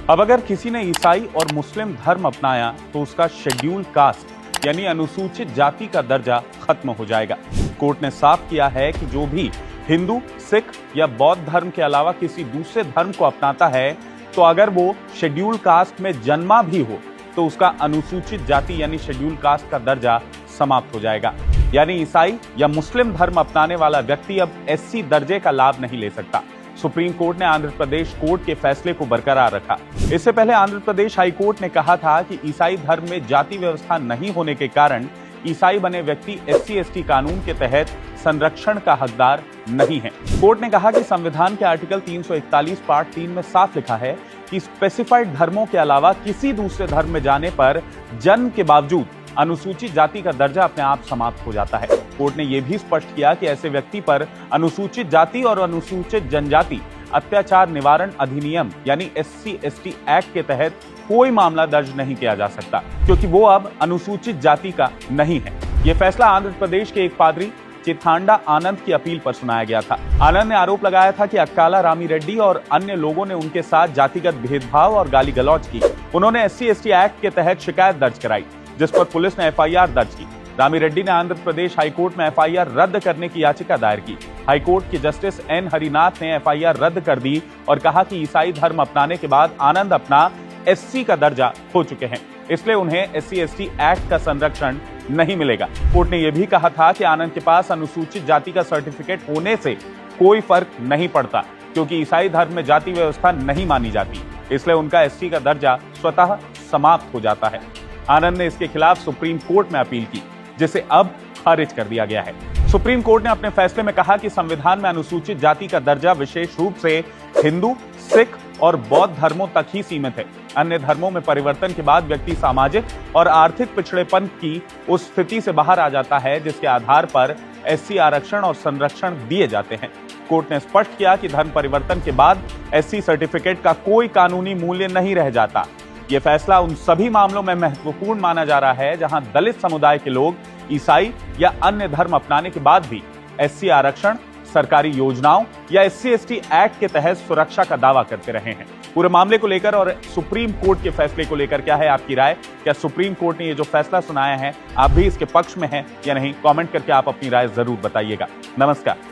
अब अगर किसी ने ईसाई और मुस्लिम धर्म अपनाया तो उसका शेड्यूल कास्ट यानी अनुसूचित जाति का दर्जा खत्म हो जाएगा। कोर्ट ने साफ किया है कि जो भी हिंदू, सिख या बौद्ध धर्म के अलावा किसी दूसरे धर्म को अपनाता है तो अगर वो शेड्यूल कास्ट में जन्मा भी हो तो उसका अनुसूचित जाति यानी शेड्यूल कास्ट का दर्जा समाप्त हो जाएगा। यानी ईसाई या मुस्लिम धर्म अपनाने वाला व्यक्ति अब एससी दर्जे का लाभ नहीं ले सकता। सुप्रीम कोर्ट ने आंध्र प्रदेश कोर्ट के फैसले को बरकरार रखा। इससे पहले आंध्र प्रदेश हाई कोर्ट ने कहा था कि ईसाई धर्म में जाति व्यवस्था नहीं होने के कारण ईसाई बने व्यक्ति SC/ST कानून के तहत संरक्षण का हकदार नहीं है। कोर्ट ने कहा कि संविधान के आर्टिकल 341 पार्ट 3 में साफ लिखा है कि स्पेसिफाइड धर्मों के अलावा किसी दूसरे धर्म में जाने पर जन्म के बावजूद अनुसूचित जाति का दर्जा अपने आप समाप्त हो जाता है। कोर्ट ने यह भी स्पष्ट किया कि ऐसे व्यक्ति पर अनुसूचित जाति और अनुसूचित जनजाति अत्याचार निवारण अधिनियम यानी SC/ST एक्ट के तहत कोई मामला दर्ज नहीं किया जा सकता, क्योंकि वो अब अनुसूचित जाति का नहीं है। ये फैसला आंध्र प्रदेश के एक पादरी चिथांडा आनंद की अपील पर सुनाया गया था। आनंद ने आरोप लगाया था कि अक्काला रामी रेड्डी और अन्य लोगों ने उनके साथ जातिगत भेदभाव और गाली गलौज की। उन्होंने SC/ST एक्ट के तहत शिकायत दर्ज कराई, जिस पर पुलिस ने FIR दर्ज की। रामी रेड्डी ने आंध्र प्रदेश हाईकोर्ट में FIR रद्द करने की याचिका दायर की। हाईकोर्ट के जस्टिस N हरिनाथ ने FIR रद्द कर दी और कहा कि ईसाई धर्म अपनाने के बाद आनंद अपना SC का दर्जा खो चुके हैं, इसलिए उन्हें SC/ST एक्ट का संरक्षण नहीं मिलेगा। कोर्ट ने यह भी कहा था कि आनंद के पास अनुसूचित जाति का सर्टिफिकेट होने से कोई फर्क नहीं पड़ता, क्योंकि ईसाई धर्म में जाति व्यवस्था नहीं मानी जाती, इसलिए उनका SC का दर्जा स्वतः समाप्त हो जाता है। आनंद ने इसके खिलाफ सुप्रीम कोर्ट में अपील की, जिसे अब खारिज कर दिया गया है। सुप्रीम कोर्ट ने अपने फैसले में कहा कि संविधान में अनुसूचित जाति का दर्जा विशेष रूप से हिंदू, सिख और बौद्ध धर्मों तक ही सीमित है। अन्य धर्मों में परिवर्तन के बाद व्यक्ति सामाजिक और आर्थिक पिछड़ेपन की उस स्थिति से बाहर आ जाता है जिसके आधार पर SC आरक्षण और संरक्षण दिए जाते हैं। कोर्ट ने स्पष्ट किया कि धर्म परिवर्तन के बाद SC सर्टिफिकेट का कोई कानूनी मूल्य नहीं रह जाता। यह फैसला उन सभी मामलों में महत्वपूर्ण माना जा रहा है जहां दलित समुदाय के लोग ईसाई या अन्य धर्म अपनाने के बाद भी SC आरक्षण, सरकारी योजनाओं या SC/ST एक्ट के तहत सुरक्षा का दावा करते रहे हैं। पूरे मामले को लेकर और सुप्रीम कोर्ट के फैसले को लेकर क्या है आपकी राय? क्या सुप्रीम कोर्ट ने ये जो फैसला सुनाया है आप भी इसके पक्ष में हैं या नहीं? कमेंट करके आप अपनी राय जरूर बताइएगा। नमस्कार।